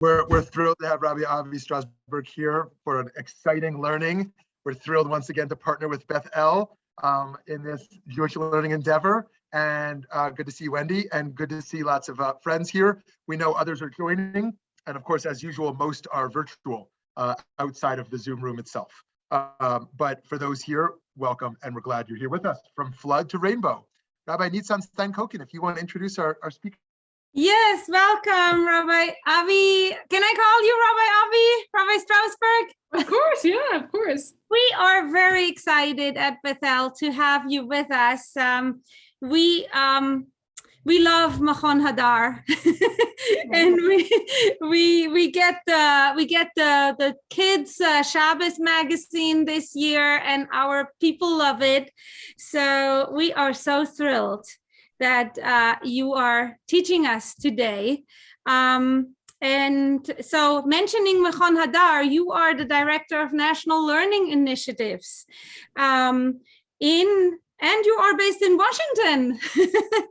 We're thrilled to have Rabbi Avi Strausberg here for an exciting learning. We're thrilled once again to partner with Beth El in this Jewish learning endeavor. And good to see Wendy, and good to see lots of friends here. We know others are joining. And of course, as usual, most are virtual outside of the Zoom room itself. But for those here, welcome, and we're glad you're here with us. From flood to rainbow. Rabbi Nitzan Stein-Koken, if you want to introduce our speaker. Yes, welcome, Rabbi Avi. Can I call you Rabbi Avi? Rabbi Strausberg? Of course, yeah, of course. We are very excited at Bethel to have you with us. We love Machon Hadar, and we get the kids Shabbos magazine this year, and our people love it. So we are so thrilled that you are teaching us today. And so mentioning Machon Hadar, you are the Director of National Learning Initiatives and you are based in Washington.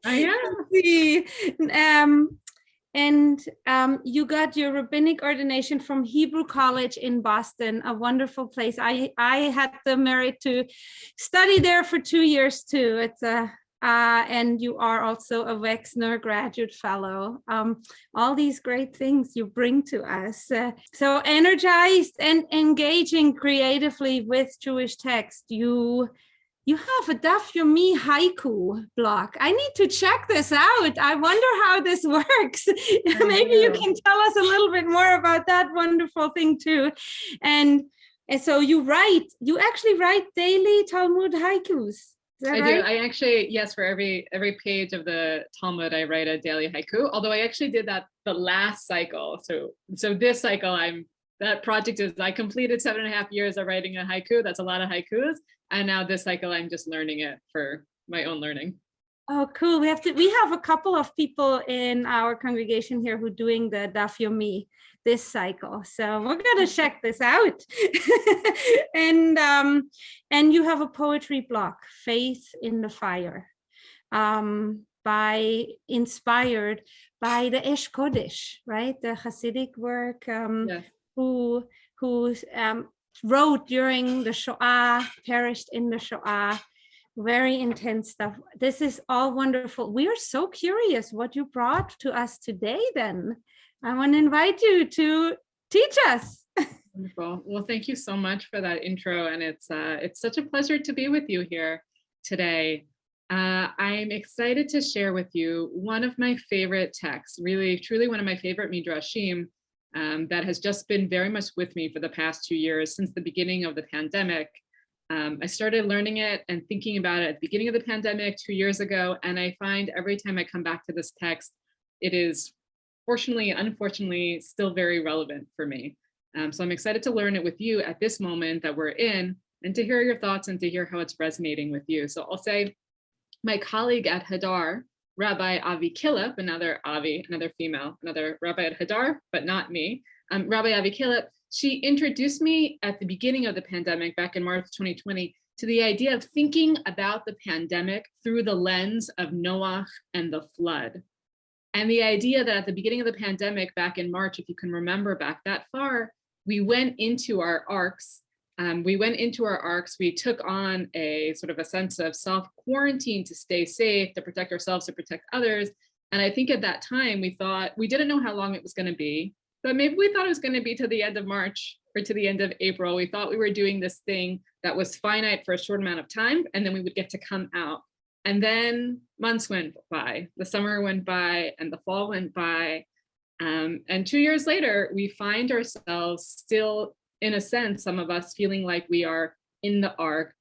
I am. You got your rabbinic ordination from Hebrew College in Boston, a wonderful place. I had the merit to study there for 2 years too. It's and you are also a Wexner Graduate Fellow. All these great things you bring to us. So energized and engaging creatively with Jewish text. You have a Daf Yomi haiku block. I need to check this out. I wonder how this works. Maybe you can tell us a little bit more about that wonderful thing too. And so you actually write daily Talmud haikus. I do. I actually, yes, for every page of the Talmud, I write a daily haiku, although I actually did that the last cycle. So this cycle, that project is, I completed 7.5 years of writing a haiku. That's a lot of haikus. And now this cycle, I'm just learning it for my own learning. Oh, cool. We have a couple of people in our congregation here who are doing the Daf Yomi this cycle. So we're going to check this out. And you have a poetry block, Faith in the Fire, inspired by the Eish Kodesh, right? The Hasidic work, Yes. who wrote during the Shoah, perished in the Shoah. Very intense stuff. This is all wonderful. We are so curious what you brought to us today then. I want to invite you to teach us. Wonderful. Well, thank you so much for that intro. And it's such a pleasure to be with you here today. I'm excited to share with you one of my favorite texts, really, truly one of my favorite Midrashim that has just been very much with me for the past 2 years since the beginning of the pandemic. I started learning it and thinking about it at the beginning of the pandemic 2 years ago. And I find every time I come back to this text, it is fortunately, unfortunately, still very relevant for me. So I'm excited to learn it with you at this moment that we're in, and to hear your thoughts and to hear how it's resonating with you. So I'll say my colleague at Hadar, Rabbi Avi Killip, another female, another rabbi at Hadar, but not me, Rabbi Avi Killip, she introduced me at the beginning of the pandemic back in March 2020 to the idea of thinking about the pandemic through the lens of Noah and the flood. And the idea that at the beginning of the pandemic back in March, if you can remember back that far, we went into our arks. We took on a sort of a sense of self-quarantine to stay safe, to protect ourselves, to protect others. And I think at that time, we didn't know how long it was going to be, but maybe we thought it was going to be to the end of March or to the end of April. We thought we were doing this thing that was finite for a short amount of time, and then we would get to come out. And then months went by, the summer went by, and the fall went by. And 2 years later, we find ourselves still, in a sense, some of us feeling like we are in the ark,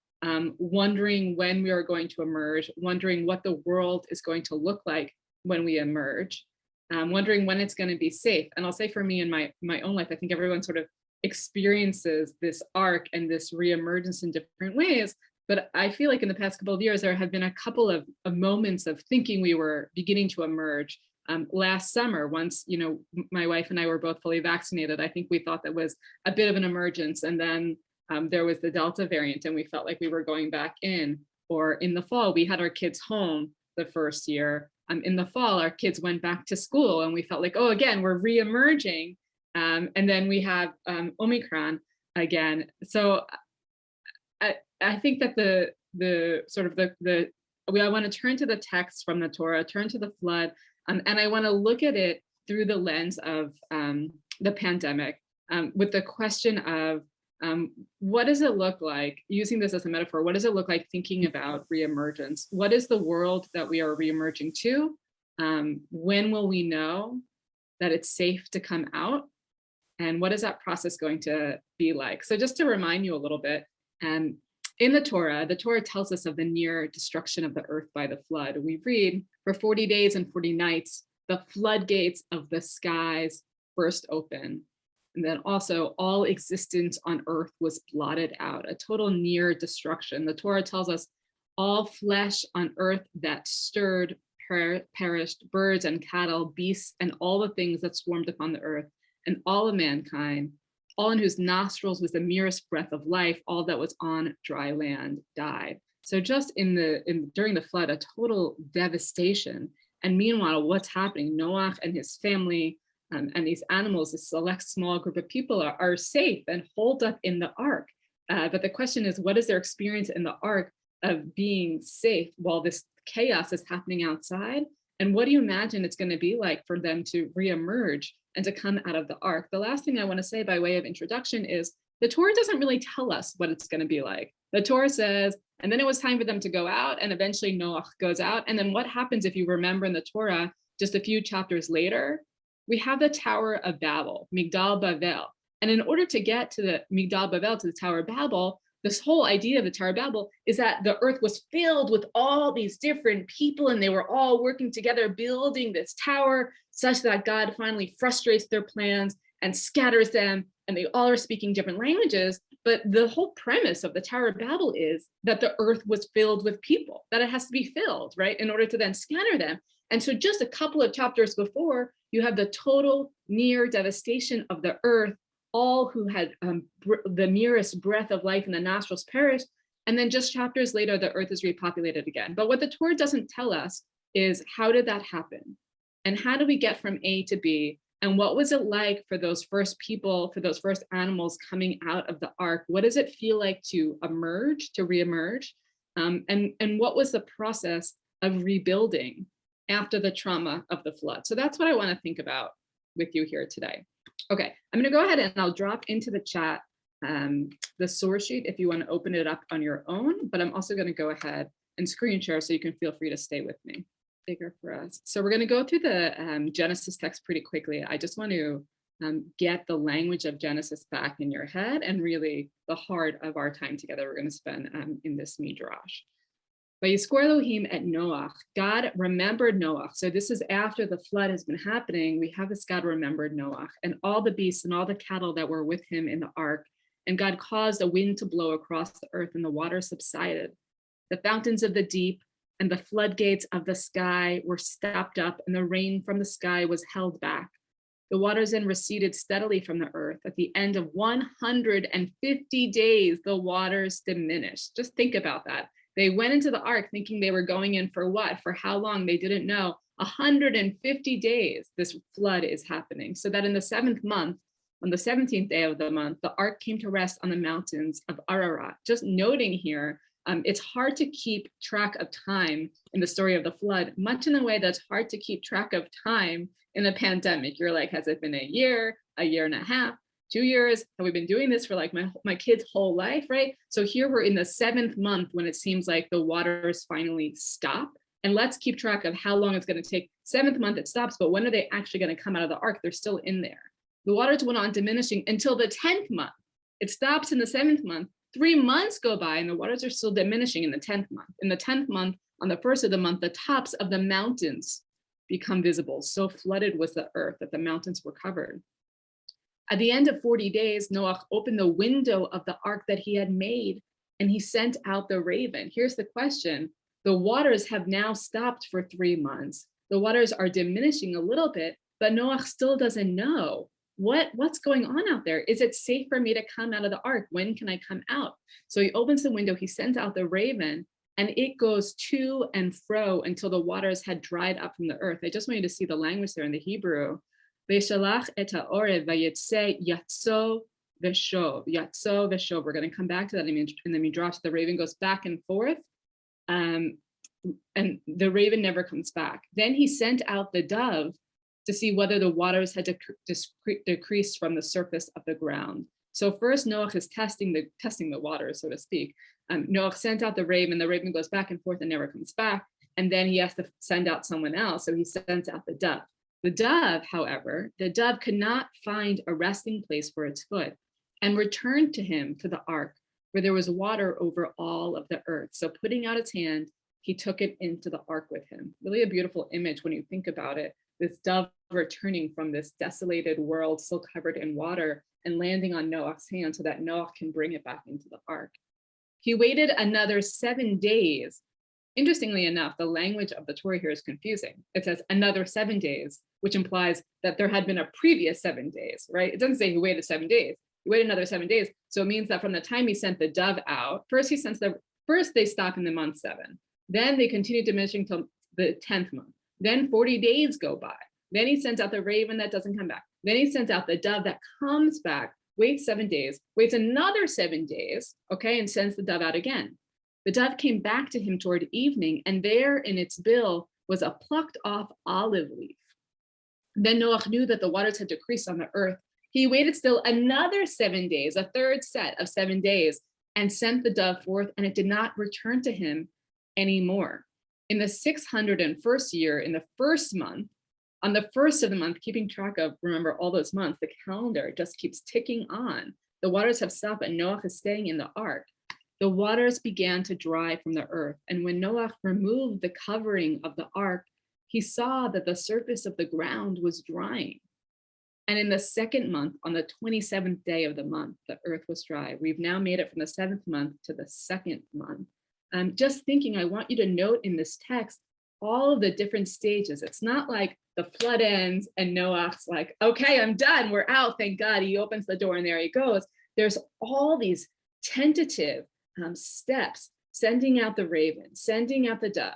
wondering when we are going to emerge, wondering what the world is going to look like when we emerge, wondering when it's going to be safe. And I'll say for me in my own life, I think everyone sort of experiences this arc and this reemergence in different ways. But I feel like in the past couple of years, there have been a couple of moments of thinking we were beginning to emerge. Last summer, once, my wife and I were both fully vaccinated, I think we thought that was a bit of an emergence. And then there was the Delta variant and we felt like we were going back in. Or in the fall, we had our kids home the first year. In the fall, our kids went back to school and we felt like, oh, again, we're re-emerging. And then we have Omicron again. So I think that I want to turn to the text from the Torah, turn to the flood, and I want to look at it through the lens of the pandemic, with the question of what does it look like, using this as a metaphor, what does it look like thinking about reemergence? What is the world that we are reemerging to? When will we know that it's safe to come out? And what is that process going to be like? So just to remind you a little bit, in the Torah tells us of the near destruction of the earth by the flood. We read, for 40 days and 40 nights, the floodgates of the skies burst open. And then also all existence on earth was blotted out, a total near destruction. The Torah tells us all flesh on earth that stirred perished, birds and cattle, beasts, and all the things that swarmed upon the earth, and all of mankind, all in whose nostrils was the merest breath of life, all that was on dry land died. So just during the flood, a total devastation. And meanwhile, what's happening? Noah and his family and these animals, this select small group of people are safe and holed up in the ark. But the question is, what is their experience in the ark of being safe while this chaos is happening outside? And what do you imagine it's going to be like for them to reemerge and to come out of the ark? The last thing I want to say by way of introduction is the Torah doesn't really tell us what it's going to be like. The Torah says, and then it was time for them to go out, and eventually Noah goes out. And then what happens, if you remember in the Torah, just a few chapters later, we have the Tower of Babel, Migdal Babel. And in order to get to the Migdal Babel, to the Tower of Babel, this whole idea of the Tower of Babel is that the earth was filled with all these different people, and they were all working together, building this tower such that God finally frustrates their plans and scatters them, and they all are speaking different languages. But the whole premise of the Tower of Babel is that the earth was filled with people, that it has to be filled, right, in order to then scatter them. And so just a couple of chapters before, you have the total near devastation of the earth. All who had the merest breath of life in the nostrils perished. And then just chapters later, the earth is repopulated again. But what the Torah doesn't tell us is, how did that happen? And how do we get from A to B? And what was it like for those first people, for those first animals coming out of the ark? What does it feel like to emerge, to reemerge? And what was the process of rebuilding after the trauma of the flood? So that's what I want to think about with you here today. Okay, I'm going to go ahead and I'll drop into the chat the source sheet if you want to open it up on your own, but I'm also going to go ahead and screen share so you can feel free to stay with me. Bigger for us. So we're going to go through the Genesis text pretty quickly. I just want to get the language of Genesis back in your head and really the heart of our time together we're going to spend in this Midrash. Vayizkor Elohim et Noach, God remembered Noach. So this is after the flood has been happening. We have this God remembered Noach and all the beasts and all the cattle that were with him in the ark. And God caused a wind to blow across the earth, and the water subsided. The fountains of the deep and the floodgates of the sky were stopped up, and the rain from the sky was held back. The waters then receded steadily from the earth. At the end of 150 days, the waters diminished. Just think about that. They went into the ark thinking they were going in for what? For how long? They didn't know. 150 days this flood is happening. So that in the 7th month, on the 17th day of the month, the ark came to rest on the mountains of Ararat. Just noting here, it's hard to keep track of time in the story of the flood, much in the way that's hard to keep track of time in the pandemic. You're like, has it been a year and a half? 2 years? Have we been doing this for like my kid's whole life, right? So here we're in the 7th month when it seems like the waters finally stop. And let's keep track of how long it's going to take. 7th month it stops, but when are they actually going to come out of the ark? They're still in there. The waters went on diminishing until the 10th month. It stops in the 7th month. 3 months go by and the waters are still diminishing in the 10th month. In the 10th month, on the 1st of the month, the tops of the mountains become visible. So flooded was the earth that the mountains were covered. At the end of 40 days, Noah opened the window of the ark that he had made, and he sent out the raven. Here's the question. The waters have now stopped for 3 months. The waters are diminishing a little bit, but Noah still doesn't know what's going on out there. Is it safe for me to come out of the ark? When can I come out? So he opens the window, he sends out the raven, and it goes to and fro until the waters had dried up from the earth. I just want you to see the language there in the Hebrew. Ve'shalach et ha'orev vayetze yatso v'shov. Yatso v'shov. We're going to come back to that in the Midrash. The raven goes back and forth, and the raven never comes back. Then he sent out the dove to see whether the waters had decreased from the surface of the ground. So first Noach is testing the water, so to speak. Noach sent out the raven goes back and forth and never comes back. And then he has to send out someone else. So he sends out the dove. The dove, however, could not find a resting place for its foot and returned to him to the ark where there was water over all of the earth. So putting out its hand, he took it into the ark with him. Really a beautiful image when you think about it. This dove returning from this desolated world still covered in water and landing on Noach's hand so that Noach can bring it back into the ark. He waited another 7 days. Interestingly enough, the language of the Torah here is confusing. It says another 7 days, which implies that there had been a previous 7 days, right? It doesn't say he waited 7 days. He waited another 7 days. So it means that from the time he sent the dove out, first they stop in the month 7. Then they continue diminishing till the 10th month. Then 40 days go by. Then he sends out the raven that doesn't come back. Then he sends out the dove that comes back, waits 7 days, waits another 7 days, okay, and sends the dove out again. The dove came back to him toward evening, and there in its bill was a plucked off olive leaf. Then Noach knew that the waters had decreased on the earth. He waited still another 7 days, a third set of 7 days, and sent the dove forth, and it did not return to him anymore. In the 601st year, in the first month, on the first of the month, keeping track of, remember, all those months, the calendar just keeps ticking on. The waters have stopped, and Noach is staying in the ark. The waters began to dry from the earth, and when Noach removed the covering of the ark, he saw that the surface of the ground was drying. And in the second month, on the 27th day of the month, the earth was dry. We've now made it from the 7th month to the 2nd month. Just thinking, I want you to note in this text all of the different stages. It's not like the flood ends and Noach's like, okay, I'm done, we're out, thank God. He opens the door and there he goes. There's all these tentative steps, sending out the raven, sending out the dove,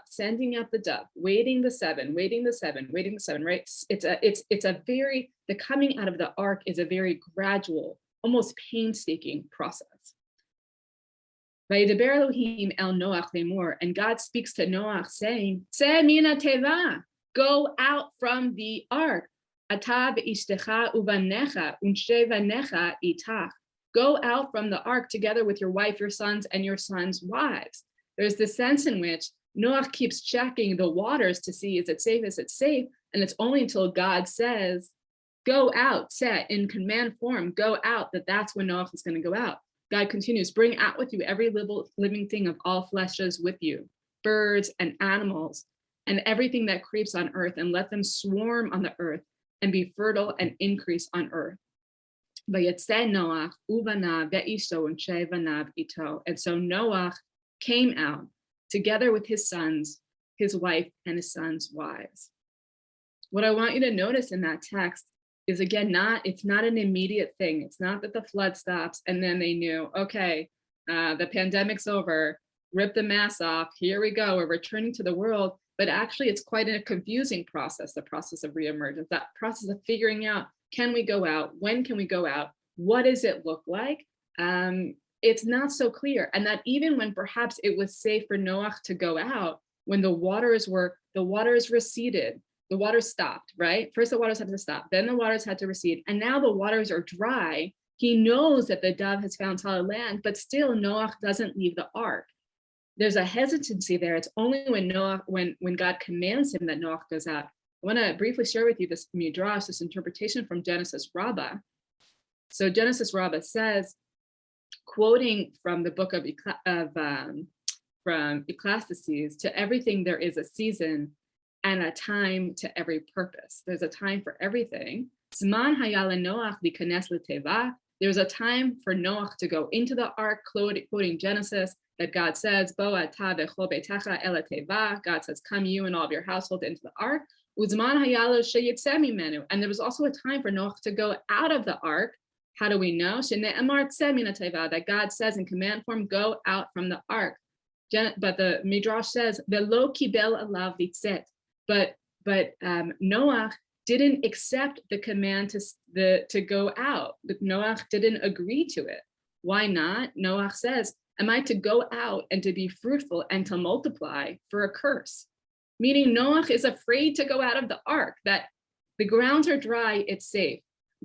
waiting the 7, right? The coming out of the ark is a very gradual, almost painstaking process. Vayidaber Elohim el Noach lemor, and God speaks to Noach saying, Tzeh mina teva, go out from the ark. Ata ve'ishtecha uvanecha unshevanecha itach. Go out from the ark together with your wife, your sons, and your sons' wives. There's this sense in which Noach keeps checking the waters to see, is it safe, and it's only until God says, go out, set in command form, go out, that's when Noach is going to go out. God continues, bring out with you every living thing of all fleshes with you, birds and animals, and everything that creeps on earth, and let them swarm on the earth and be fertile and increase on earth. And so Noach came out together with his sons, his wife, and his sons' wives. What I want you to notice in that text is, again, it's not an immediate thing. It's not that the flood stops and then they knew, okay, the pandemic's over, rip the mask off, here we go, we're returning to the world. But actually, it's quite a confusing process, the process of reemergence, that process of figuring out, can we go out? When can we go out? What does it look like? It's not so clear. And that even when perhaps it was safe for Noach to go out, when the waters receded, the waters stopped, right? First the waters had to stop, then the waters had to recede, and now the waters are dry. He knows that the dove has found solid land, but still Noach doesn't leave the ark. There's a hesitancy there. It's only when God commands him that Noach goes out. I want to briefly share with you this Midrash, this interpretation from Genesis Rabbah. So Genesis Rabbah says, quoting from the book from Ecclesiastes, to everything there is a season and a time to every purpose. There's a time for everything. Zman haya leNoach likanes leteva. There's a time for Noach to go into the ark, quoting Genesis, that God says, Bo ata v'chol beitecha el teva. God says, come you and all of your household into the ark. Uzman haya lo sheyitzeh mimenu. And there was also a time for Noach to go out of the ark. How do we know? Shene'emar tzeh min hateva, that God says in command form, go out from the ark. But the Midrash says, Velo kibel alav litzet. But Noach didn't accept the command to go out. Noach didn't agree to it. Why not? Noach says, am I to go out and to be fruitful and to multiply for a curse? Meaning Noach is afraid to go out of the ark, that the grounds are dry, it's safe.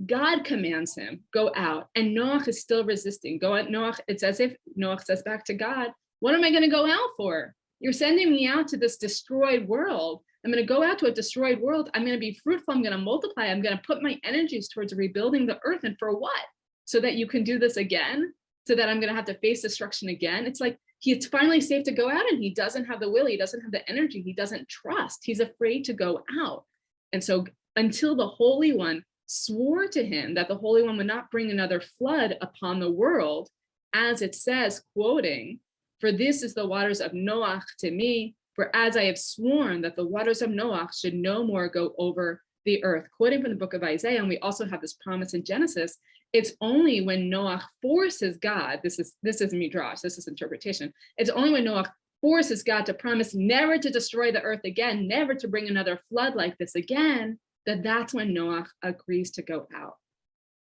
God commands him, go out, and Noach is still resisting. Go out, Noach, it's as if Noach says back to God, what am I going to go out for? You're sending me out to this destroyed world. I'm going to go out to a destroyed world. I'm going to be fruitful. I'm going to multiply. I'm going to put my energies towards rebuilding the earth. And for what? So that you can do this again? So that I'm going to have to face destruction again? It's like it's finally safe to go out and he doesn't have the will. He doesn't have the energy. He doesn't trust. He's afraid to go out. And so until the Holy One swore to him that the Holy One would not bring another flood upon the world, as it says, quoting, for this is the waters of Noach to me, for as I have sworn that the waters of Noach should no more go over the earth. Quoting from the book of Isaiah, and we also have this promise in Genesis, it's only when Noach forces God, this is Midrash, this is interpretation, it's only when Noach forces God to promise never to destroy the earth again, never to bring another flood like this again, that's when Noach agrees to go out.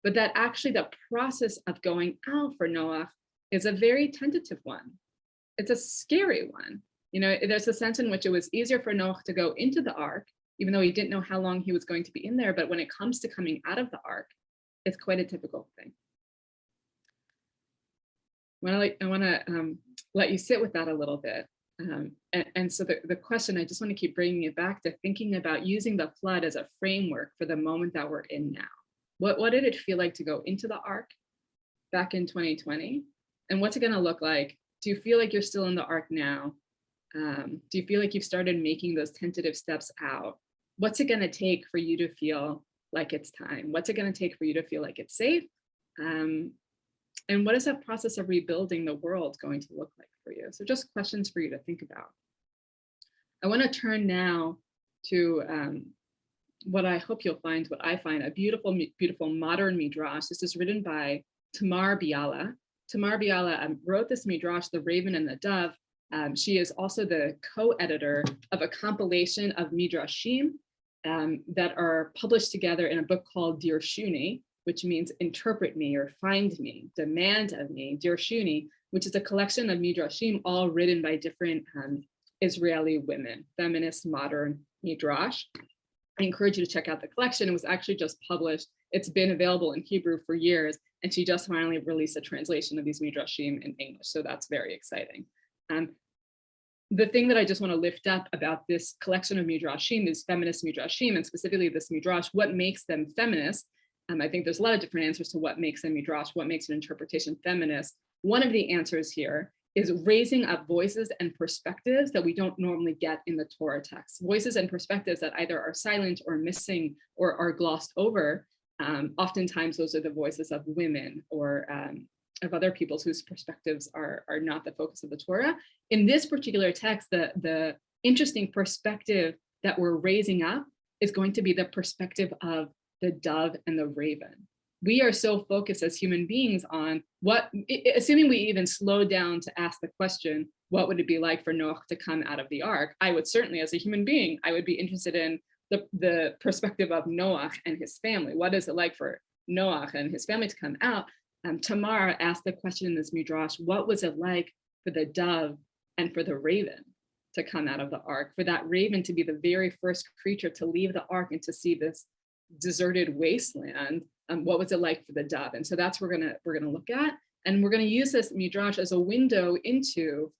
But that actually the process of going out for Noach is a very tentative one. It's a scary one. You know, there's a sense in which it was easier for Noach to go into the ark, even though he didn't know how long he was going to be in there. But when it comes to coming out of the ark, it's quite a difficult thing. I want to let you sit with that a little bit. And so the question, I just want to keep bringing it back to thinking about using the flood as a framework for the moment that we're in now. What did it feel like to go into the ark back in 2020? And what's it going to look like? Do you feel like you're still in the ark now? Do you feel like you've started making those tentative steps out? What's it going to take for you to feel like it's time? What's it going to take for you to feel like it's safe? And what is that process of rebuilding the world going to look like for you? So just questions for you to think about. I want to turn now to what I hope you'll find, what I find, a beautiful, beautiful modern Midrash. This is written by Tamar Biala. Tamar Biala wrote this Midrash, The Raven and the Dove. She is also the co-editor of a compilation of Midrashim that are published together in a book called Dirshuni, which means interpret me or find me, demand of me, Dirshuni, which is a collection of Midrashim all written by different Israeli women, feminist, modern Midrash. I encourage you to check out the collection. It was actually just published. It's been available in Hebrew for years, and she just finally released a translation of these Midrashim in English, so that's very exciting. The thing that I just want to lift up about this collection of Midrashim is feminist Midrashim, and specifically this Midrash, what makes them feminist? I think there's a lot of different answers to what makes a Midrash, what makes an interpretation feminist. One of the answers here is raising up voices and perspectives that we don't normally get in the Torah text. Voices and perspectives that either are silent or missing or are glossed over. Oftentimes those are the voices of women or of other peoples whose perspectives are not the focus of the Torah. In this particular text, the interesting perspective that we're raising up is going to be the perspective of the dove and the raven. We are so focused as human beings on what, assuming we even slow down to ask the question, what would it be like for Noach to come out of the ark? I would certainly, as a human being, I would be interested in the perspective of Noach and his family. What is it like for Noach and his family to come out? Tamar asked the question in this Midrash, what was it like for the dove and for the raven to come out of the ark? For that raven to be the very first creature to leave the ark and to see this deserted wasteland, what was it like for the dove? And so that's what we're gonna look at, and we're gonna use this Midrash as a window into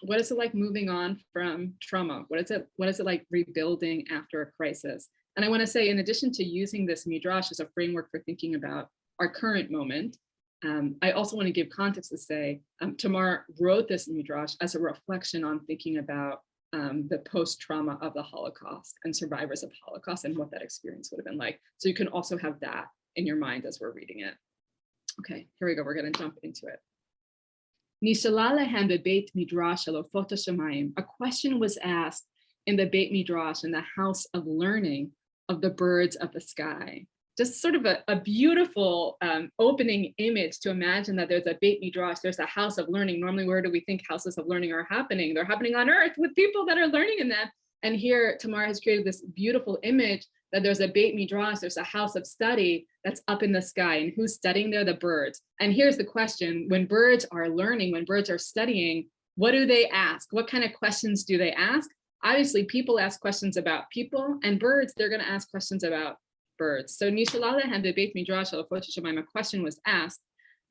what is it like moving on from trauma? What is it like rebuilding after a crisis? And I want to say, in addition to using this Midrash as a framework for thinking about our current moment, I also want to give context to say Tamar wrote this Midrash as a reflection on thinking about the post-trauma of the Holocaust and survivors of Holocaust and what that experience would have been like. So you can also have that in your mind as we're reading it. Okay, here we go. We're going to jump into it. Nishala lehem bebeit midrash elofot hashamayim. A question was asked in the Beit Midrash, in the house of learning of the birds of the sky. Just sort of a beautiful opening image to imagine that there's a Beit Midrash, there's a house of learning. Normally, where do we think houses of learning are happening? They're happening on earth with people that are learning in them. And here Tamar has created this beautiful image that there's a Beit Midrash, there's a house of study that's up in the sky. And who's studying there? The birds. And here's the question: when birds are learning, when birds are studying, what do they ask? What kind of questions do they ask? Obviously, people ask questions about people, and birds, they're going to ask questions about birds. So Nishalala had the Beit Midrash, a question was asked.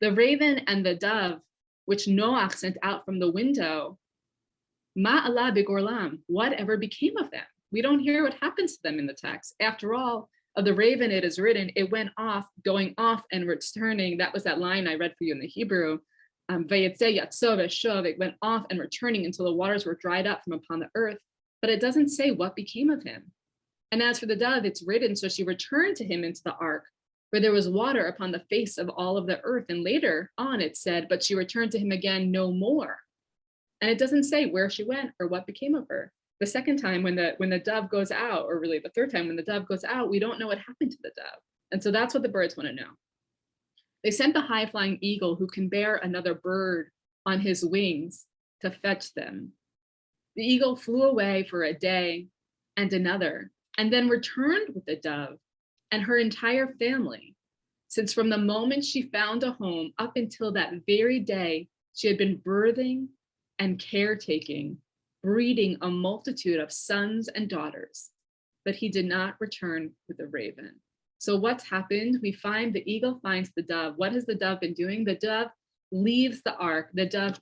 The raven and the dove, which Noach sent out from the window, Ma'ala bigorlam, whatever became of them? We don't hear what happens to them in the text. After all, of the raven it is written, it went off, going off and returning. That was that line I read for you in the Hebrew. It went off and returning until the waters were dried up from upon the earth. But it doesn't say what became of him. And as for the dove, it's written, so she returned to him into the ark, where there was water upon the face of all of the earth. And later on it said, but she returned to him again no more. And it doesn't say where she went or what became of her. The second time when the dove goes out, or really the third time when the dove goes out, we don't know what happened to the dove. And so that's what the birds want to know. They sent the high-flying eagle who can bear another bird on his wings to fetch them. The eagle flew away for a day and another, and then returned with the dove and her entire family, since from the moment she found a home up until that very day, she had been birthing and caretaking, breeding a multitude of sons and daughters, but he did not return with a raven. So what's happened? We find the eagle finds the dove. What has the dove been doing? The dove leaves the ark. The dove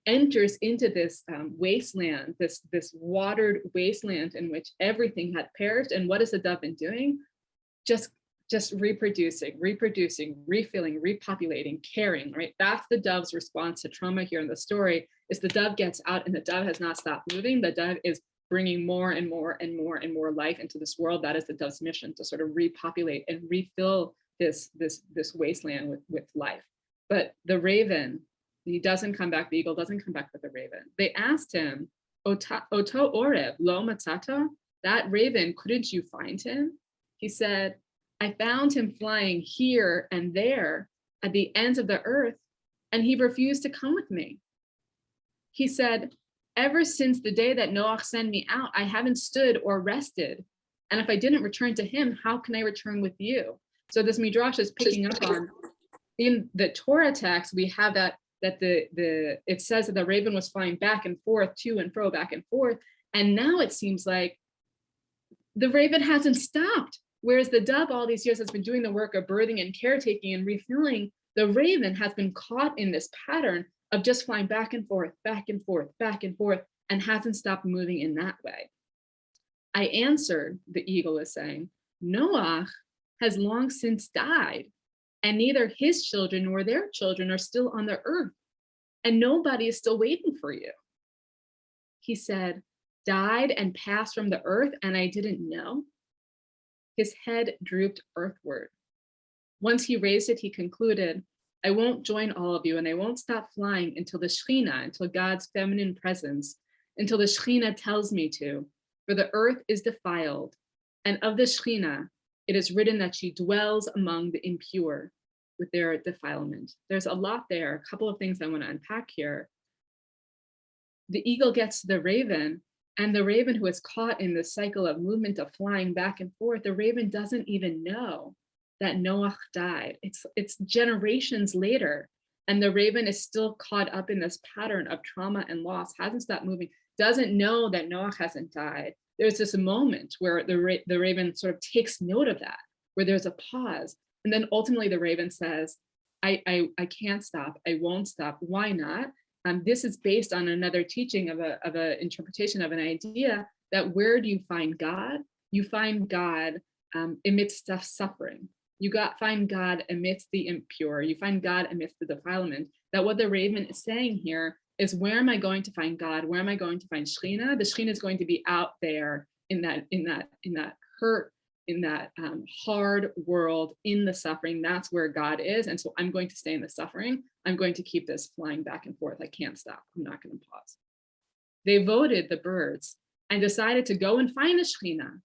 enters into this wasteland, this watered wasteland in which everything had perished. And what has the dove been doing? Just reproducing, refilling, repopulating, caring, right? That's the dove's response to trauma here in the story, is the dove gets out and the dove has not stopped moving. The dove is bringing more and more and more and more life into this world. That is the dove's mission, to sort of repopulate and refill this wasteland with life. But the raven, he doesn't come back, the eagle doesn't come back with the raven. They asked him, Oto Oreb, lo matzata? That raven, couldn't you find him? He said, I found him flying here and there at the ends of the earth, and he refused to come with me. He said, ever since the day that Noach sent me out, I haven't stood or rested. And if I didn't return to him, how can I return with you? So this Midrash is picking up on, in the Torah text, we have that it says that the raven was flying back and forth, to and fro, back and forth. And now it seems like the raven hasn't stopped. Whereas the dove all these years has been doing the work of birthing and caretaking and refueling, the raven has been caught in this pattern of just flying back and forth, back and forth, back and forth, and hasn't stopped moving in that way. I answered, the eagle is saying, Noach has long since died, and neither his children nor their children are still on the earth, and nobody is still waiting for you. He said, died and passed from the earth, and I didn't know? His head drooped earthward. Once he raised it, he concluded, I won't join all of you, and I won't stop flying until the Shekhinah, until God's feminine presence, until the Shekhinah tells me to, for the earth is defiled, and of the Shekhinah, it is written that she dwells among the impure with their defilement. There's a lot there, a couple of things I want to unpack here. The eagle gets to the raven, and the raven, who is caught in the cycle of movement of flying back and forth, the raven doesn't even know that Noach died. It's generations later, and the raven is still caught up in this pattern of trauma and loss, hasn't stopped moving, doesn't know that Noach hasn't died. There's this moment where the raven sort of takes note of that, where there's a pause. And then ultimately the raven says, I can't stop, I won't stop. Why not? This is based on another teaching of an interpretation of an idea that where do you find God? You find God amidst suffering. You find God amidst the impure. You find God amidst the defilement. That what the raven is saying here is, where am I going to find God? Where am I going to find Shekhinah? The Shekhinah is going to be out there in that hurt, in that hard world, in the suffering. That's where God is. And so I'm going to stay in the suffering. I'm going to keep this flying back and forth. I can't stop. I'm not going to pause. They voted, the birds, and decided to go and find the Shekhinah,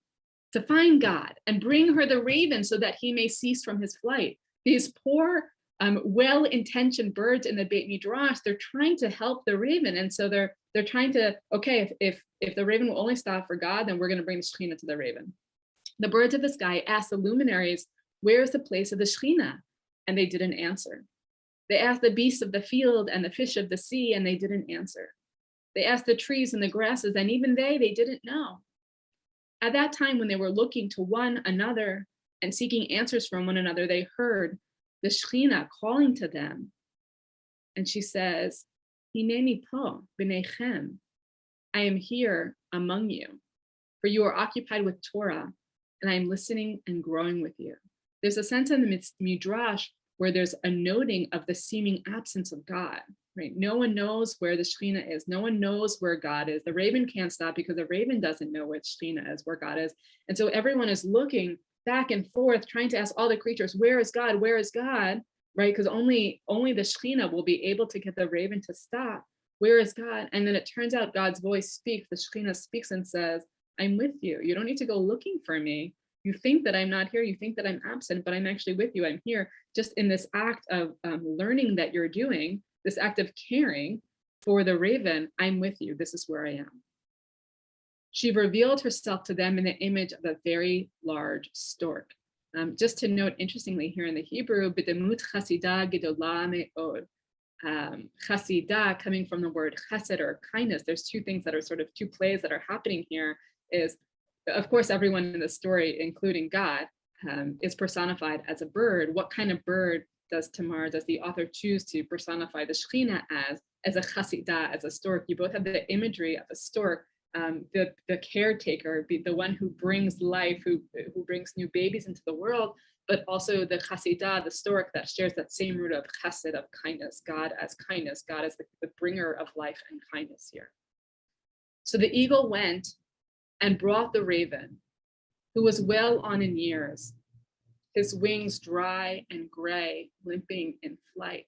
to find God and bring her the raven so that he may cease from his flight. These poor well-intentioned birds in the Beit Midrash, they're trying to help the raven. And so they're trying to, okay, if the raven will only stop for God, then we're going to bring the Shekhinah to the raven. The birds of the sky asked the luminaries, where is the place of the Shekhinah? And they didn't answer. They asked the beasts of the field and the fish of the sea, and they didn't answer. They asked the trees and the grasses, and even they didn't know. At that time, when they were looking to one another and seeking answers from one another, they heard the Shekhinah calling to them. And she says, Hineni po b'nechem, I am here among you, for you are occupied with Torah, and I am listening and growing with you. There's a sense in the Midrash where there's a noting of the seeming absence of God, right? No one knows where the Shekhinah is. No one knows where God is. The raven can't stop because the raven doesn't know where Shekhinah is, where God is. And so everyone is looking back and forth, trying to ask all the creatures, where is God? Where is God? Right? Because only the Shekhinah will be able to get the raven to stop. Where is God? And then it turns out God's voice speaks. The Shekhinah speaks and says, I'm with you. You don't need to go looking for me. You think that I'm not here. You think that I'm absent, but I'm actually with you. I'm here just in this act of learning that you're doing, this act of caring for the raven. I'm with you. This is where I am. She revealed herself to them in the image of a very large stork. Just to note, interestingly, here in the Hebrew, b'demut chasidah gedolah me'od. Chasidah, coming from the word chesed or kindness. There's two things that are sort of two plays that are happening here. Is, of course, everyone in the story, including God, is personified as a bird. What kind of bird does the author choose to personify the Shekhinah as a chasidah, as a stork? You both have the imagery of a stork, the caretaker, the one who brings life, who brings new babies into the world, but also the chasidah, the stork that shares that same root of chesed, of kindness, God as the bringer of life and kindness here. So the eagle went and brought the raven, who was well on in years, his wings dry and gray, limping in flight.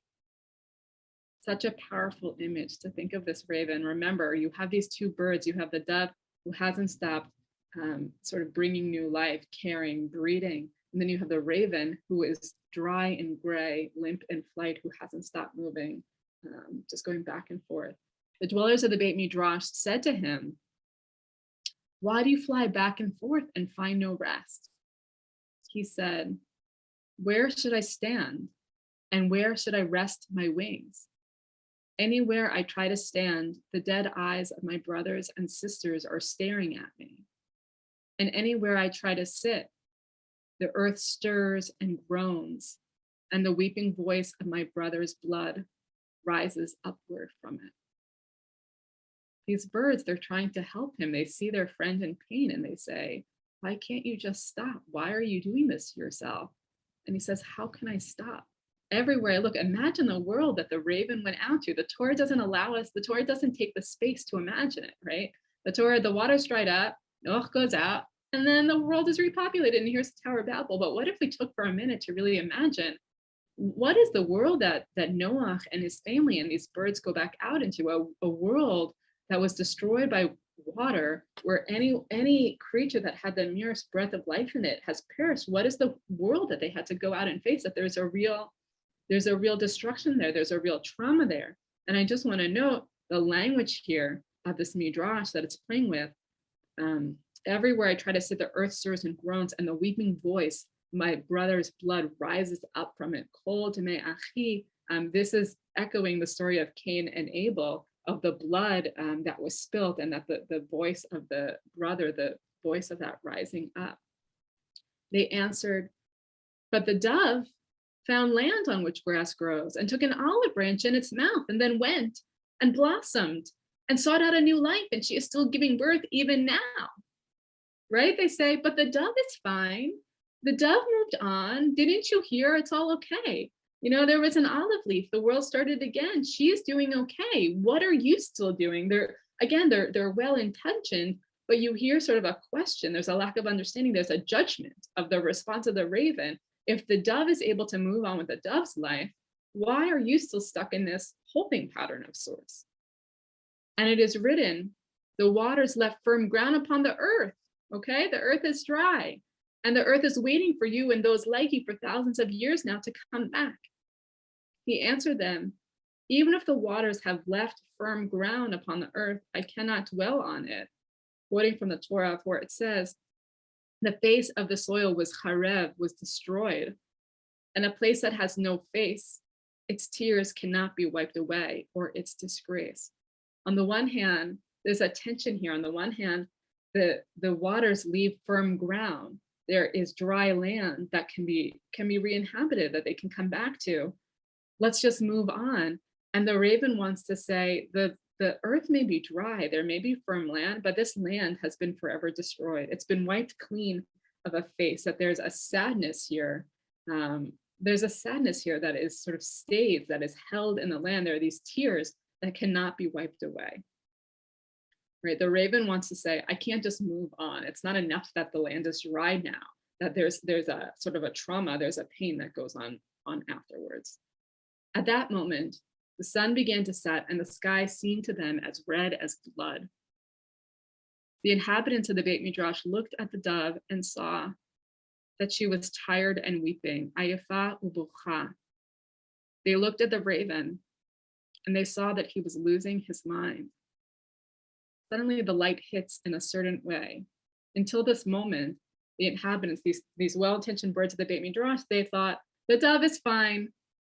Such a powerful image to think of this raven. Remember, you have these two birds. You have the dove who hasn't stopped sort of bringing new life, caring, breeding. And then you have the raven who is dry and gray, limp in flight, who hasn't stopped moving, just going back and forth. The dwellers of the Beit Midrash said to him, why do you fly back and forth and find no rest? He said, where should I stand? And where should I rest my wings? Anywhere I try to stand, the dead eyes of my brothers and sisters are staring at me. And anywhere I try to sit, the earth stirs and groans, and the weeping voice of my brother's blood rises upward from it. These birds, they're trying to help him. They see their friend in pain and they say, why can't you just stop? Why are you doing this to yourself? And he says, how can I stop? Everywhere I look, imagine the world that the raven went out to. The Torah doesn't allow us, the Torah doesn't take the space to imagine it, right? The Torah, the water's dried up, Noach goes out, and then the world is repopulated, and here's the Tower of Babel. But what if we took for a minute to really imagine, what is the world that Noach and his family and these birds go back out into? A world that was destroyed by water, where any creature that had the merest breath of life in it has perished. What is the world that they had to go out and face? That there's a real destruction there. There's a real trauma there. And I just want to note the language here of this Midrash that it's playing with. Everywhere I try to sit, the earth stirs and groans, and the weeping voice, my brother's blood rises up from it. Kol demei achi. This is echoing the story of Cain and Abel, of the blood that was spilled, and that the voice of the brother, the voice of that rising up. They answered, but the dove found land on which grass grows, and took an olive branch in its mouth, and then went and blossomed and sought out a new life, and she is still giving birth even now. Right? They say, but the dove is fine. The dove moved on. Didn't you hear? It's all okay. You know, there was an olive leaf. The world started again. She's doing okay. What are you still doing? They're well-intentioned, but you hear sort of a question. There's a lack of understanding. There's a judgment of the response of the raven. If the dove is able to move on with the dove's life, why are you still stuck in this holding pattern of sorts? And it is written, the waters left firm ground upon the earth. Okay, the earth is dry. And the earth is waiting for you and those like you for thousands of years now to come back. He answered them, even if the waters have left firm ground upon the earth, I cannot dwell on it. Quoting from the Torah, where it says, the face of the soil was charev, was destroyed. And a place that has no face, its tears cannot be wiped away, or its disgrace. On the one hand, there's a tension here. On the one hand, the waters leave firm ground. There is dry land that can be re-inhabited, that they can come back to. Let's just move on. And the raven wants to say, the earth may be dry, there may be firm land, but this land has been forever destroyed. It's been wiped clean of a face, that there's a sadness here. There's a sadness here that is sort of stays, that is held in the land. There are these tears that cannot be wiped away. Right? The raven wants to say, I can't just move on. It's not enough that the land is dry now, that there's a sort of a trauma, there's a pain that goes on afterwards. At that moment, the sun began to set and the sky seemed to them as red as blood. The inhabitants of the Beit Midrash looked at the dove and saw that she was tired and weeping. Ayefa ubucha. They looked at the raven and they saw that he was losing his mind. Suddenly the light hits in a certain way. Until this moment, the inhabitants, these well-intentioned birds of the Beit Midrash, they thought, the dove is fine.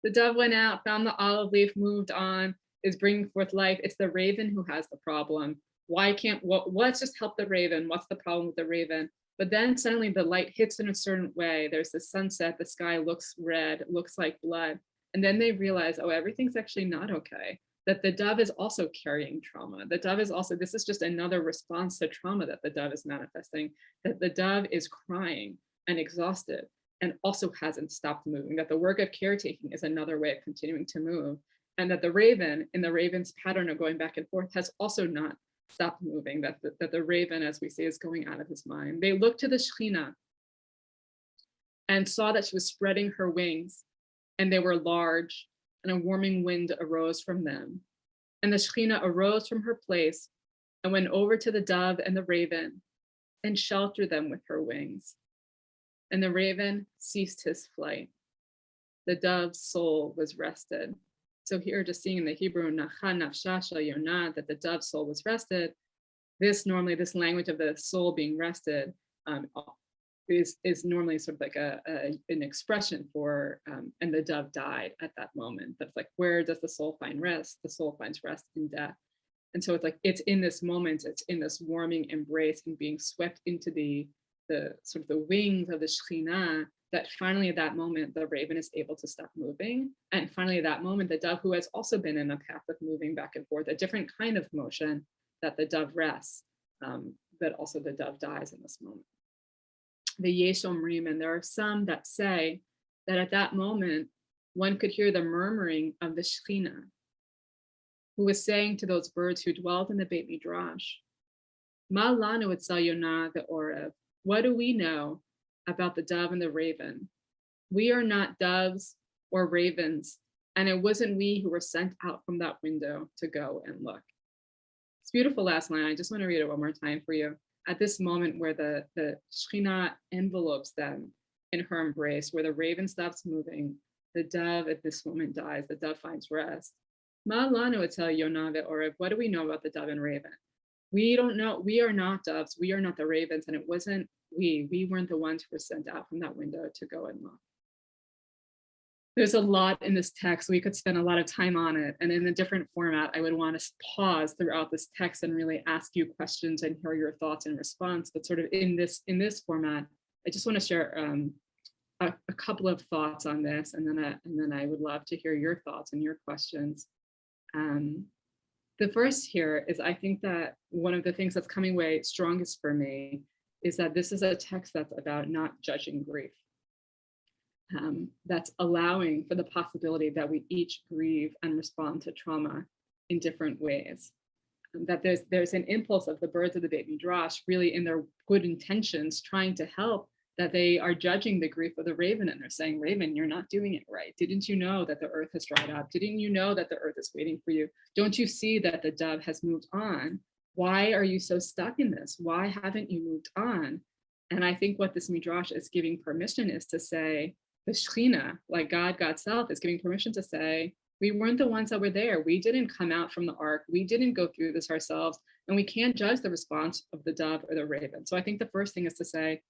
The dove went out, found the olive leaf, moved on, is bringing forth life. It's the raven who has the problem. Let's just help the raven. What's the problem with the raven? But then suddenly the light hits in a certain way. There's the sunset, the sky looks red, looks like blood. And then they realize, oh, everything's actually not okay. That the dove is also carrying trauma. The dove is also, this is just another response to trauma that the dove is manifesting, that the dove is crying and exhausted and also hasn't stopped moving, that the work of caretaking is another way of continuing to move, and that the raven, in the raven's pattern of going back and forth, has also not stopped moving, that the raven, as we say, is going out of his mind. They looked to the Shekhinah and saw that she was spreading her wings, and they were large, and a warming wind arose from them. And the Shekhinah arose from her place and went over to the dove and the raven and sheltered them with her wings. And the raven ceased his flight. The dove's soul was rested. So here, just seeing in the Hebrew, nacha nafsha shel Yonah, that the dove's soul was rested. This language of the soul being rested is normally sort of like an expression for, and the dove died at that moment. That's like, where does the soul find rest? The soul finds rest in death. And so it's like, it's in this moment, it's in this warming embrace and being swept into the sort of the wings of the Shekhinah, that finally at that moment, the raven is able to stop moving. And finally at that moment, the dove, who has also been in a path of moving back and forth, a different kind of motion, that the dove rests, but also the dove dies in this moment. The Yesh Omrim, and there are some that say that at that moment, one could hear the murmuring of the Shekhinah, who was saying to those birds who dwelt in the Beit Midrash, Ma lanu etzel Yonah ve'orev. What do we know about the dove and the raven? We are not doves or ravens, and it wasn't we who were sent out from that window to go and look. It's beautiful last line. I just want to read it one more time for you. At this moment where the Shekhinah envelopes them in her embrace, where the raven stops moving, the dove at this moment dies, the dove finds rest. Ma lanu etzel Yonah ve'orev. What do we know about the dove and raven? We don't know. We are not doves. We are not the ravens. And it wasn't we weren't the ones who were sent out from that window to go and look. There's a lot in this text. We could spend a lot of time on it. And in a different format, I would want to pause throughout this text and really ask you questions and hear your thoughts in response. But sort of in this format, I just want to share a couple of thoughts on this. And then I would love to hear your thoughts and your questions. The first here is, I think that one of the things that's coming away strongest for me is that this is a text that's about not judging grief. That's allowing for the possibility that we each grieve and respond to trauma in different ways. That there's an impulse of the birds of the Beit Midrash, really in their good intentions, trying to help, that they are judging the grief of the raven, and they're saying, Raven, you're not doing it right. Didn't you know that the earth has dried up? Didn't you know that the earth is waiting for you? Don't you see that the dove has moved on? Why are you so stuck in this? Why haven't you moved on? And I think what this Midrash is giving permission is to say, the Shekhinah, like God's self, is giving permission to say, we weren't the ones that were there. We didn't come out from the ark. We didn't go through this ourselves. And we can't judge the response of the dove or the raven. So I think the first thing is to say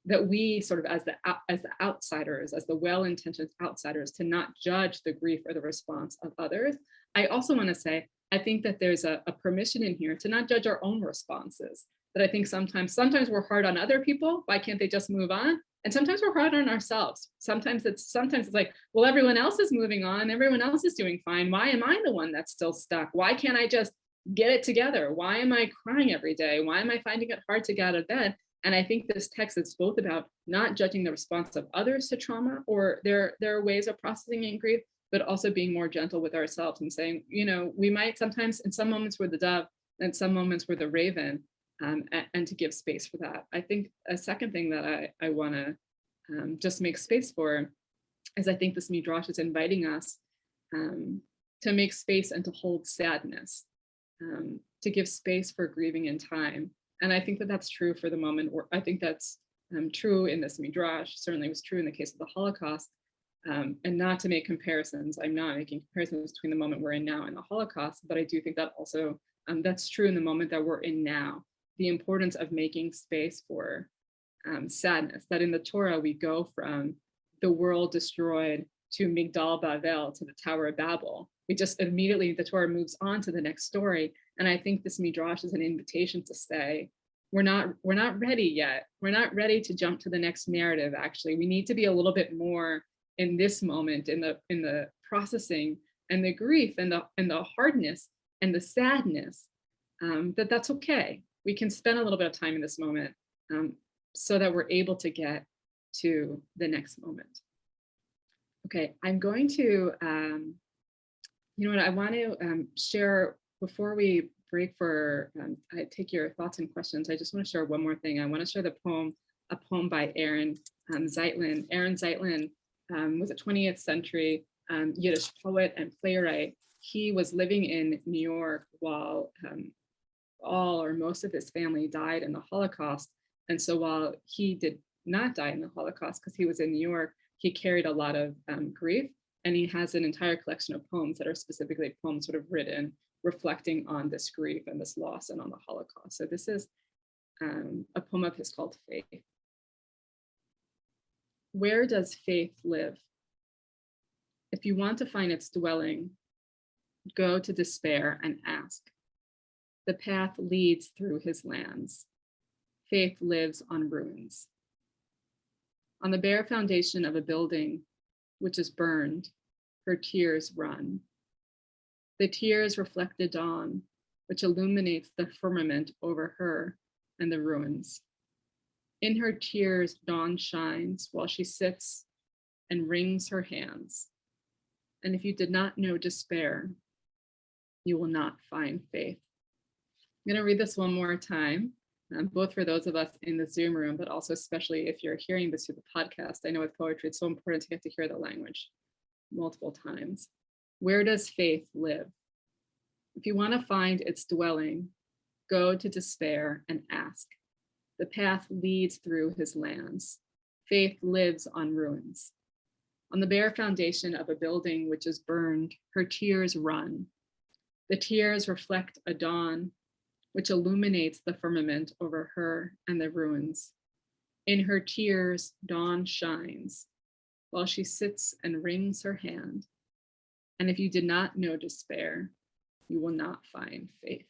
that we sort of as the outsiders, as the well-intentioned outsiders, to not judge the grief or the response of others. I also want to say, I think that there's a permission in here to not judge our own responses. That I think sometimes we're hard on other people. Why can't they just move on? And sometimes we're hard on ourselves. Sometimes it's like, well, everyone else is moving on. Everyone else is doing fine. Why am I the one that's still stuck? Why can't I just get it together? Why am I crying every day? Why am I finding it hard to get out of bed? And I think this text is both about not judging the response of others to trauma or their ways of processing and grief, but also being more gentle with ourselves and saying, we might sometimes, in some moments we're the dove, and some moments we're the raven, and to give space for that. I think a second thing that I want to just make space for is I think this Midrash is inviting us to make space and to hold sadness, to give space for grieving in time. And I think that that's true for the moment. I think that's true in this Midrash, certainly was true in the case of the Holocaust. And not to make comparisons, I'm not making comparisons between the moment we're in now and the Holocaust, but I do think that also that's true in the moment that we're in now. The importance of making space for sadness, that in the Torah we go from the world destroyed to Migdal Babel, to the Tower of Babel. We just immediately, the Torah moves on to the next story. And I think this Midrash is an invitation to say, we're not ready yet. We're not ready to jump to the next narrative, actually. We need to be a little bit more in this moment, in the processing and the grief and the hardness and the sadness, that's okay. We can spend a little bit of time in this moment so that we're able to get to the next moment. Okay, I'm going to, I want to share, before we break for, I take your thoughts and questions, I just want to share one more thing. I want to share a poem by Aaron Zeitlin. Aaron Zeitlin was a 20th century Yiddish poet and playwright. He was living in New York while all or most of his family died in the Holocaust. And so while he did not die in the Holocaust because he was in New York, he carried a lot of grief. And he has an entire collection of poems that are specifically poems sort of written, reflecting on this grief and this loss and on the Holocaust. So this is a poem of his called Faith. Where does faith live? If you want to find its dwelling, go to despair and ask. The path leads through his lands. Faith lives on ruins. On the bare foundation of a building which is burned, her tears run. The tears reflect the dawn, which illuminates the firmament over her and the ruins. In her tears, dawn shines while she sits and wrings her hands. And if you did not know despair, you will not find faith. I'm going to read this one more time, both for those of us in the Zoom room, but also especially if you're hearing this through the podcast. I know with poetry, it's so important to get to hear the language multiple times. Where does faith live? If you want to find its dwelling, go to despair and ask. The path leads through his lands. Faith lives on ruins. On the bare foundation of a building which is burned, her tears run. The tears reflect a dawn which illuminates the firmament over her and the ruins. In her tears, dawn shines while she sits and wrings her hand. And if you did not know despair, you will not find faith.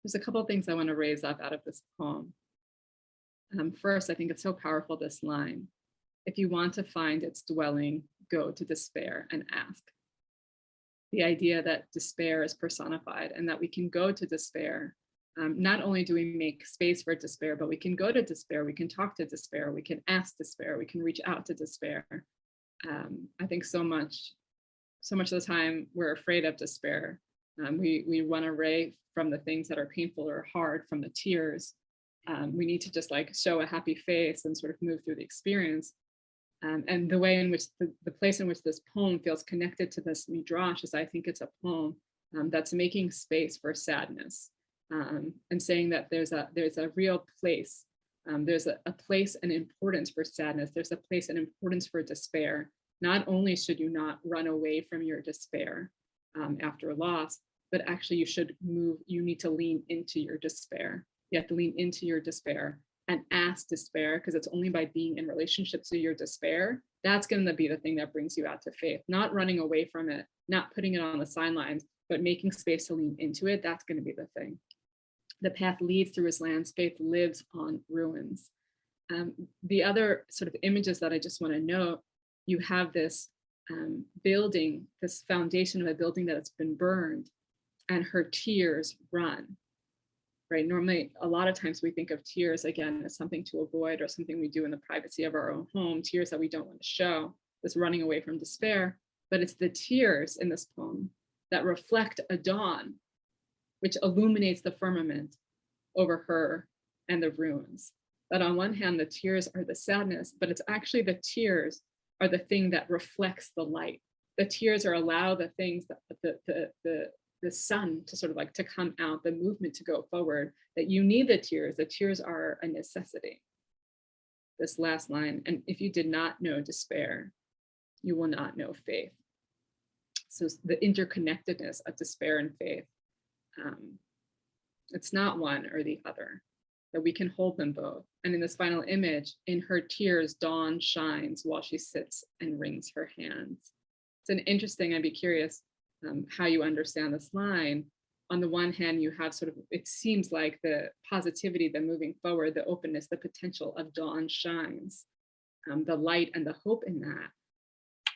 There's a couple of things I want to raise up out of this poem. First, I think it's so powerful, this line. If you want to find its dwelling, go to despair and ask. The idea that despair is personified and that we can go to despair. Not only do we make space for despair, but we can go to despair, we can talk to despair, we can ask despair, we can reach out to despair. I think so much of the time we're afraid of despair. We run away from the things that are painful or hard, from the tears. We need to just like show a happy face and sort of move through the experience. And the way in which the place in which this poem feels connected to this Midrash is, I think it's a poem that's making space for sadness, and saying that there's a real place There's a place and importance for sadness. There's a place and importance for despair. Not only should you not run away from your despair after loss, but actually you need to lean into your despair. You have to lean into your despair and ask despair, because it's only by being in relationship to your despair, that's going to be the thing that brings you out to faith. Not running away from it, not putting it on the sidelines, but making space to lean into it. That's going to be the thing. The path leads through his lands, faith lives on ruins. The other sort of images that I just want to note, you have this building, this foundation of a building that has been burned, and her tears run. Right? Normally, a lot of times we think of tears, again, as something to avoid or something we do in the privacy of our own home, tears that we don't want to show, this running away from despair. But it's the tears in this poem that reflect a dawn, which illuminates the firmament over her and the ruins. That on one hand, the tears are the sadness, but it's actually the tears are the thing that reflects the light. The tears are allow the things that the sun to sort of like to come out, the movement to go forward, that you need the tears. The tears are a necessity. This last line, and if you did not know despair, you will not know faith. So the interconnectedness of despair and faith, it's not one or the other, that we can hold them both. And in this final image, in her tears, dawn shines while she sits and wrings her hands. It's an interesting, I'd be curious how you understand this line. On the one hand, you have sort of, it seems like the positivity, the moving forward, the openness, the potential of dawn shines, the light and the hope in that,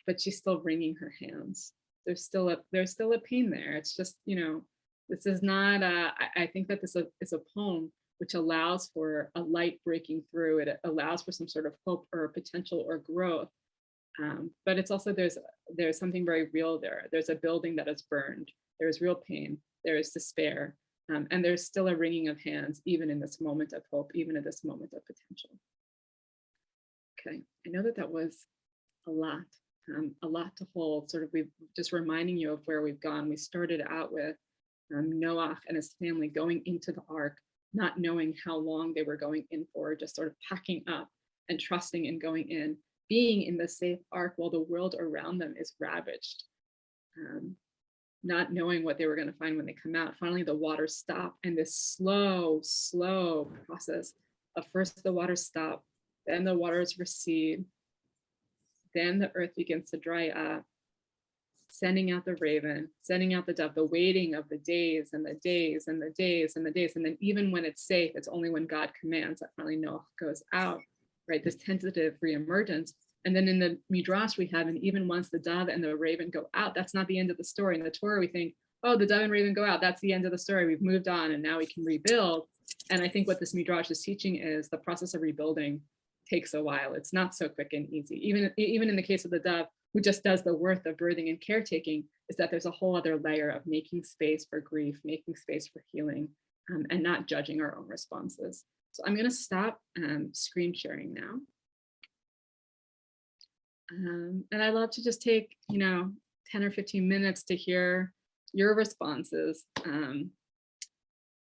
but she's still wringing her hands. There's still a pain there. It's just, this is not, I think that this is a poem which allows for a light breaking through. It allows for some sort of hope or potential or growth. But it's also, there's something very real there. There's a building that is burned. There's real pain. There is despair. And there's still a wringing of hands, even in this moment of hope, even in this moment of potential. Okay, I know that was a lot to hold. Sort of, we've just reminding you of where we've gone. We started out with Noah and his family going into the ark, not knowing how long they were going in for, just sort of packing up and trusting and going in, being in the safe ark while the world around them is ravaged, not knowing what they were going to find when they come out. Finally, the water stopped, and this slow process of first the water stop, then the waters recede, then the earth begins to dry up, sending out the raven, sending out the dove, the waiting of the days and the days and the days and the days. And then even when it's safe, it's only when God commands that finally Noah goes out, right? This tentative reemergence. And then in the Midrash we have, and even once the dove and the raven go out, that's not the end of the story. In the Torah, we think, oh, the dove and raven go out, that's the end of the story. We've moved on and now we can rebuild. And I think what this Midrash is teaching is the process of rebuilding takes a while. It's not so quick and easy. Even in the case of the dove, who just does the work of birthing and caretaking, is that there's a whole other layer of making space for grief, making space for healing, and not judging our own responses. So I'm going to stop screen sharing now. And I'd love to just take, 10 or 15 minutes to hear your responses.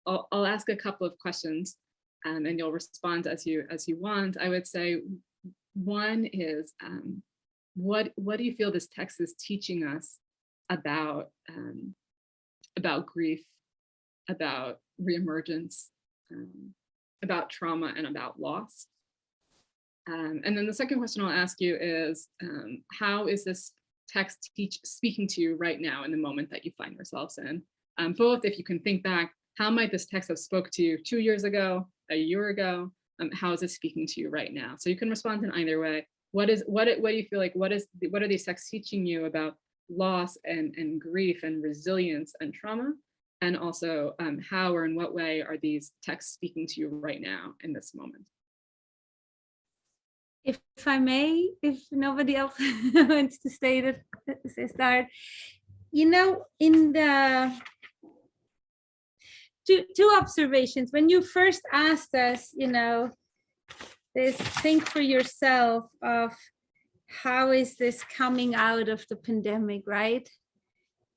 I'll ask a couple of questions, and you'll respond as you want. I would say one is, what do you feel this text is teaching us about grief, about reemergence, about trauma, and about loss? And then the second question I'll ask you is, how is this text speaking to you right now in the moment that you find yourselves in? Both, if you can think back, how might this text have spoke to you 2 years ago, a year ago? How is it speaking to you right now? So you can respond in either way. What do you feel like? What are these texts teaching you about loss and grief and resilience and trauma? And also, how or in what way are these texts speaking to you right now in this moment? If I may, if nobody else wants to start, in the two observations. When you first asked us, this think for yourself of how is this coming out of the pandemic, right?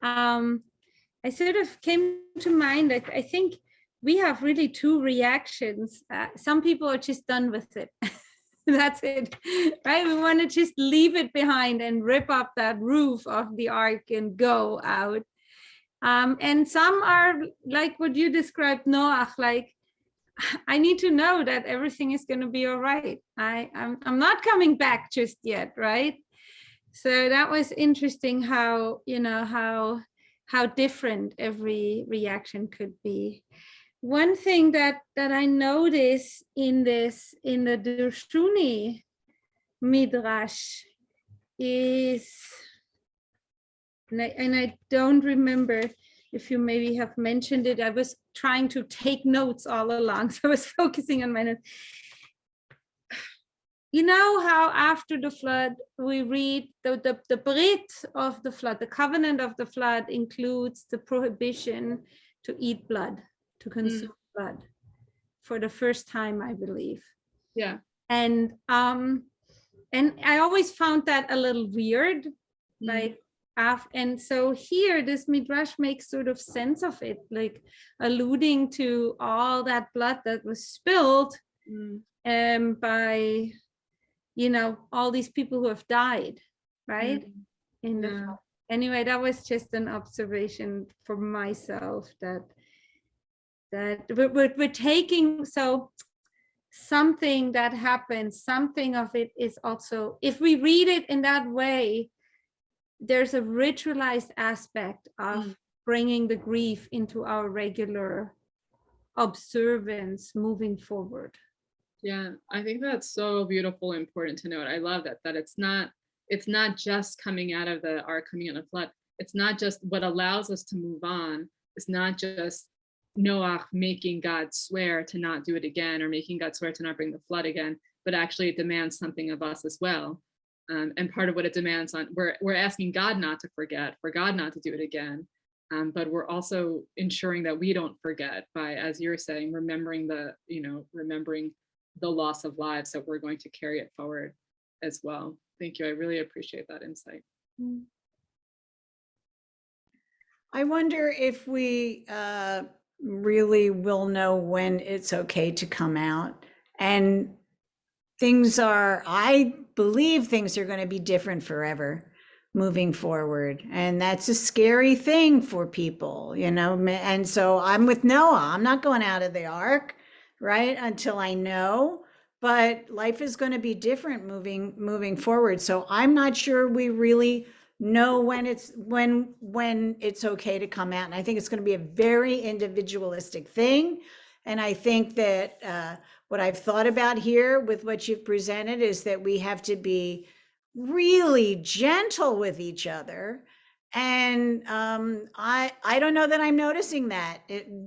I sort of came to mind that I think we have really two reactions. Some people are just done with it. That's it, right? We want to just leave it behind and rip up that roof of the ark and go out. And some are like what you described, Noach, like, I need to know that everything is going to be all right. I'm not coming back just yet, right? So that was interesting how, how different every reaction could be. One thing that I noticed in the Durshuni Midrash is, and I don't remember if you maybe have mentioned it. I was trying to take notes all along, so I was focusing on my notes. You know how after the flood, we read the Brit of the flood, the covenant of the flood includes the prohibition to eat blood, to consume blood for the first time, I believe. Yeah. And I always found that a little weird, like, and so here this Midrash makes sort of sense of it, like alluding to all that blood that was spilled by, all these people who have died, right? In the anyway, that was just an observation for myself that we're taking, so something that happens, something of it is also, if we read it in that way, there's a ritualized aspect of bringing the grief into our regular observance moving forward. Yeah, I think that's so beautiful and important to note. I love that it's not just coming out of the ark, coming out of the flood. It's not just what allows us to move on. It's not just Noach making God swear to not do it again, or making God swear to not bring the flood again, but actually it demands something of us as well. And part of what it demands we're asking God not to forget, for God not to do it again. But we're also ensuring that we don't forget by, as you're saying, remembering the loss of lives, that we're going to carry it forward as well. Thank you. I really appreciate that insight. I wonder if we really will know when it's okay to come out. And I believe things are going to be different forever moving forward. And that's a scary thing for people, And so I'm with Noah. I'm not going out of the ark, right, until I know. But life is going to be different moving forward. So I'm not sure we really know when it's okay to come out. And I think it's going to be a very individualistic thing. And I think that what I've thought about here with what you've presented is that we have to be really gentle with each other. And I don't know that I'm noticing that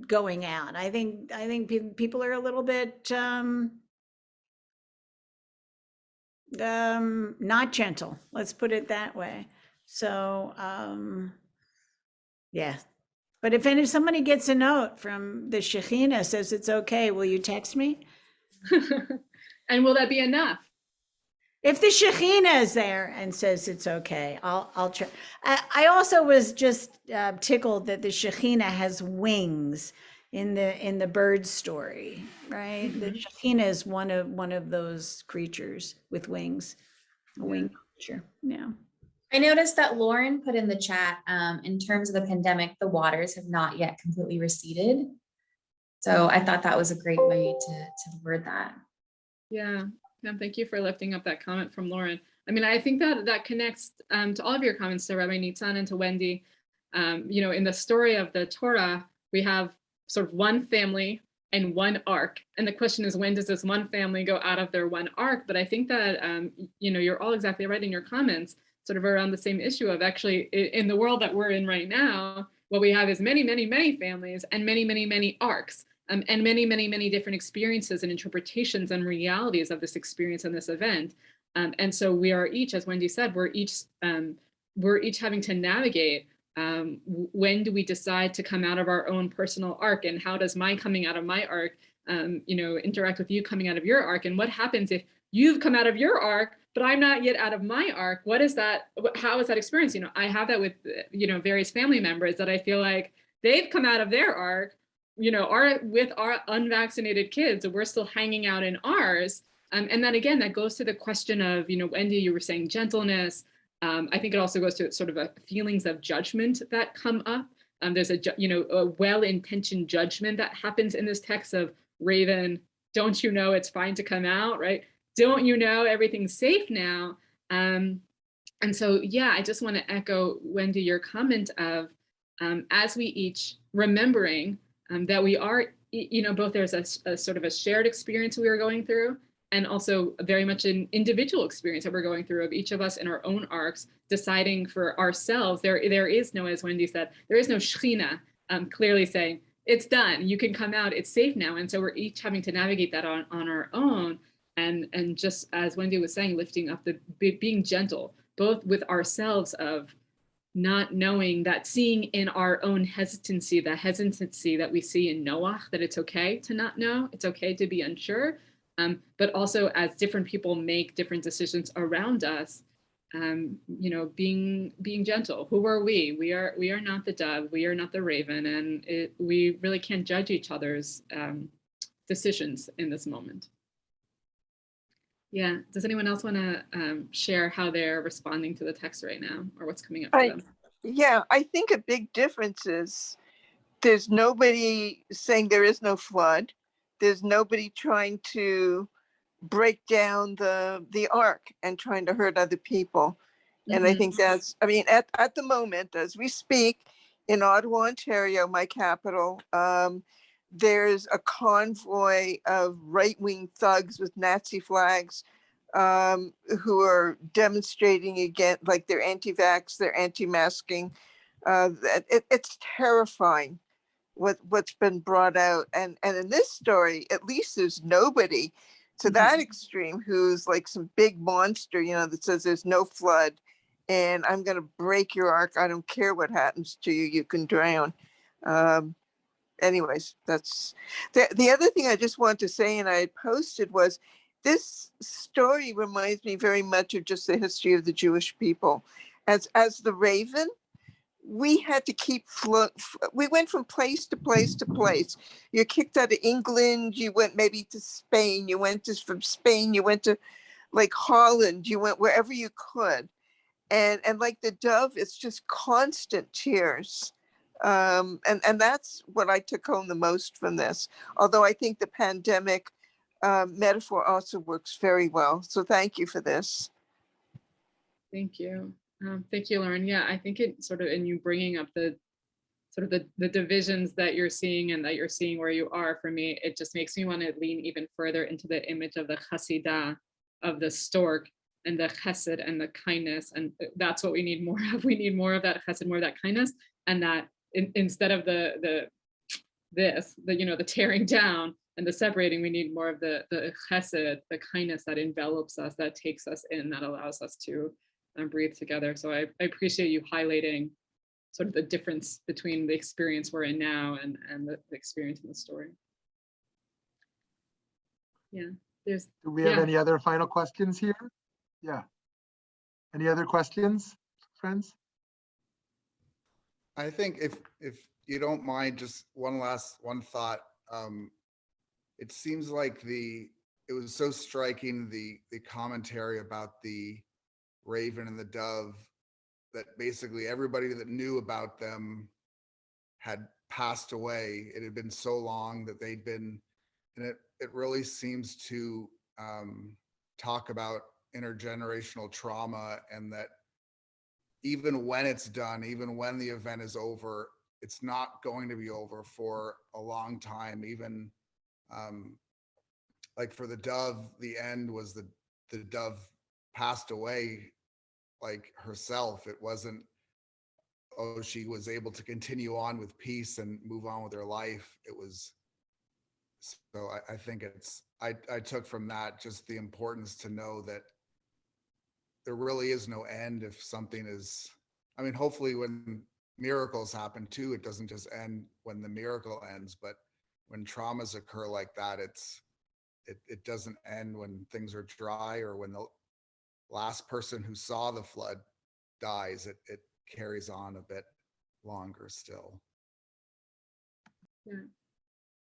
going out. I think people are a little bit not gentle. Let's put it that way. So yeah. But if somebody gets a note from the Shekhinah says it's okay, will you text me? And will that be enough? If the Shekhinah is there and says it's okay, I'll try. I also was just tickled that the Shekhinah has wings in the bird story, right? The Shekhinah is one of those creatures with wings, a winged creature. Yeah. I noticed that Lauren put in the chat, in terms of the pandemic, the waters have not yet completely receded. So I thought that was a great way to word that. Yeah, thank you for lifting up that comment from Lauren. I mean, I think that connects to all of your comments, to Rabbi Nitzan and to Wendy. In the story of the Torah, we have sort of one family and one ark. And the question is, when does this one family go out of their one ark? But I think that, you're all exactly right in your comments, sort of around the same issue of actually in the world that we're in right now, what we have is many, many, many families and many, many, many arcs, and many, many, many different experiences and interpretations and realities of this experience and this event. And so we are each, as Wendy said, we're each having to navigate when do we decide to come out of our own personal arc, and how does my coming out of my arc interact with you coming out of your arc, and what happens if you've come out of your arc but I'm not yet out of my arc? What is that? How is that experience? I have that with various family members that I feel like they've come out of their arc, with our unvaccinated kids, we're still hanging out in ours. And then again, that goes to the question of, Wendy, you were saying gentleness. I think it also goes to sort of feelings of judgment that come up. There's a well-intentioned judgment that happens in this text of Raven, don't you know it's fine to come out, right? Don't you know everything's safe now? And so, yeah, I just want to echo, Wendy, your comment of, as we each remembering that we are, both there's a sort of a shared experience we are going through, and also very much an individual experience that we're going through of each of us in our own arcs, deciding for ourselves. There is no, as Wendy said, there is no Shechina clearly saying, it's done, you can come out, it's safe now. And so we're each having to navigate that on our own. And just as Wendy was saying, lifting up being gentle, both with ourselves of not knowing that, seeing in our own hesitancy, the hesitancy that we see in Noah, that it's okay to not know, it's okay to be unsure. But also as different people make different decisions around us, being gentle. Who are we? We are not the dove, we are not the raven, and we really can't judge each other's decisions in this moment. Yeah, does anyone else want to share how they're responding to the text right now, or what's coming up for them? Yeah, I think a big difference is there's nobody saying there is no flood. There's nobody trying to break down the ark and trying to hurt other people. And I think that's, at the moment, as we speak, in Ottawa, Ontario, my capital, there's a convoy of right-wing thugs with Nazi flags who are demonstrating against, like, they're anti-vax, they're anti-masking. It's terrifying what's been brought out. And in this story, at least there's nobody to that extreme who's like some big monster, that says there's no flood and I'm going to break your ark. I don't care what happens to you. You can drown. Anyways, that's the other thing I just want to say, and I had posted, was this story reminds me very much of just the history of the Jewish people. As the raven, we had to keep we went from place to place to place. You're kicked out of England, you went maybe to Spain, from Spain, you went to like Holland, you went wherever you could. And like the dove, it's just constant tears. And that's what I took home the most from this. Although I think the pandemic metaphor also works very well. So thank you for this. Thank you. Thank you, Lauren. Yeah, I think it sort of, in you bringing up the sort of the divisions that you're seeing and that you're seeing where you are, for me, it just makes me want to lean even further into the image of the chasidah, of the stork, and the chesed and the kindness. And that's what we need more of. We need more of that chesed, more of that kindness. And that instead of the tearing down and the separating, we need more of the chesed, the kindness that envelops us, that takes us in, that allows us to breathe together. So I appreciate you highlighting sort of the difference between the experience we're in now and the experience in the story. Yeah, do we have any other final questions here? Yeah. Any other questions, friends? I think if you don't mind, just one thought. It seems like it was so striking, the commentary about the raven and the dove, that basically everybody that knew about them had passed away. It had been so long that they'd been, and it really seems to talk about intergenerational trauma, and that even when it's done, even when the event is over, it's not going to be over for a long time. Even like for the dove, the end was the dove passed away like herself. It wasn't, oh, she was able to continue on with peace and move on with her life. It was, so I think I took from that just the importance to know that there really is no end if something is, hopefully when miracles happen too, it doesn't just end when the miracle ends, but when traumas occur like that, it doesn't end when things are dry or when the last person who saw the flood dies. It carries on a bit longer still. Yeah.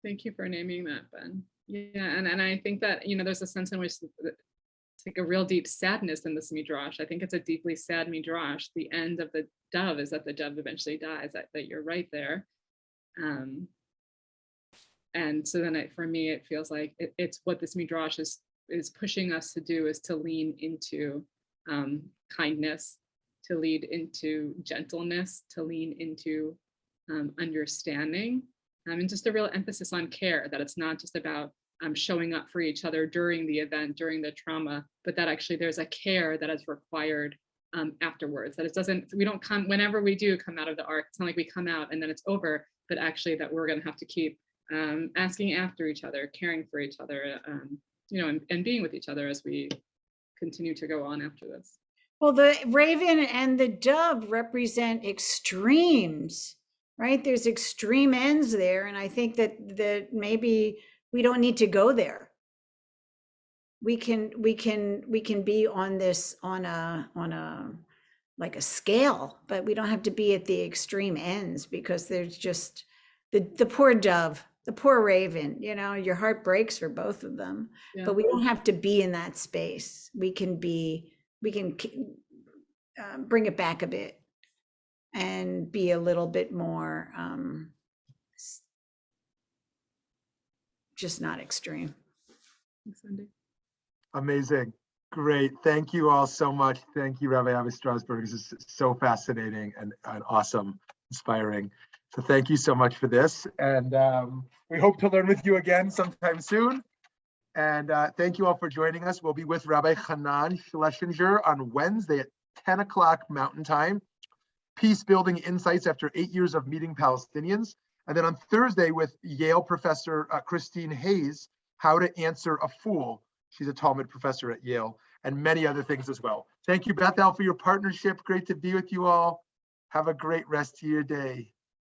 Thank you for naming that, Ben. Yeah, and I think that, there's a sense in which it's like a real deep sadness in this Midrash. I think it's a deeply sad Midrash. The end of the dove is that the dove eventually dies, that you're right there. And so then for me, it feels like it's what this Midrash is pushing us to do, is to lean into kindness, to lead into gentleness, to lean into understanding, and just a real emphasis on care, that it's not just about showing up for each other during the event, during the trauma, but that actually there's a care that is required afterwards, that we don't come, whenever we do come out of the ark, it's not like we come out and then it's over, but actually that we're going to have to keep asking after each other, caring for each other, and being with each other as we continue to go on after this. Well, the raven and the dove represent extremes, right? There's extreme ends there. And I think that maybe we don't need to go there. We can be on this, on a like a scale, but we don't have to be at the extreme ends, because there's just the poor dove, the poor raven, your heart breaks for both of them. Yeah. But we don't have to be in that space. We can bring it back a bit and be a little bit more just not extreme. Thanks, Wendy. Amazing. Great. Thank you all so much. Thank you, Rabbi Avi Strausberg. This is so fascinating and awesome, inspiring. So thank you so much for this. And we hope to learn with you again sometime soon. And thank you all for joining us. We'll be with Rabbi Hanan Schlesinger on Wednesday at 10 o'clock Mountain Time. Peace building insights after 8 years of meeting Palestinians. And then on Thursday with Yale professor Christine Hayes, how to answer a fool. She's a Talmud professor at Yale, and many other things as well. Thank you, Beth El, for your partnership. Great to be with you all. Have a great rest of your day.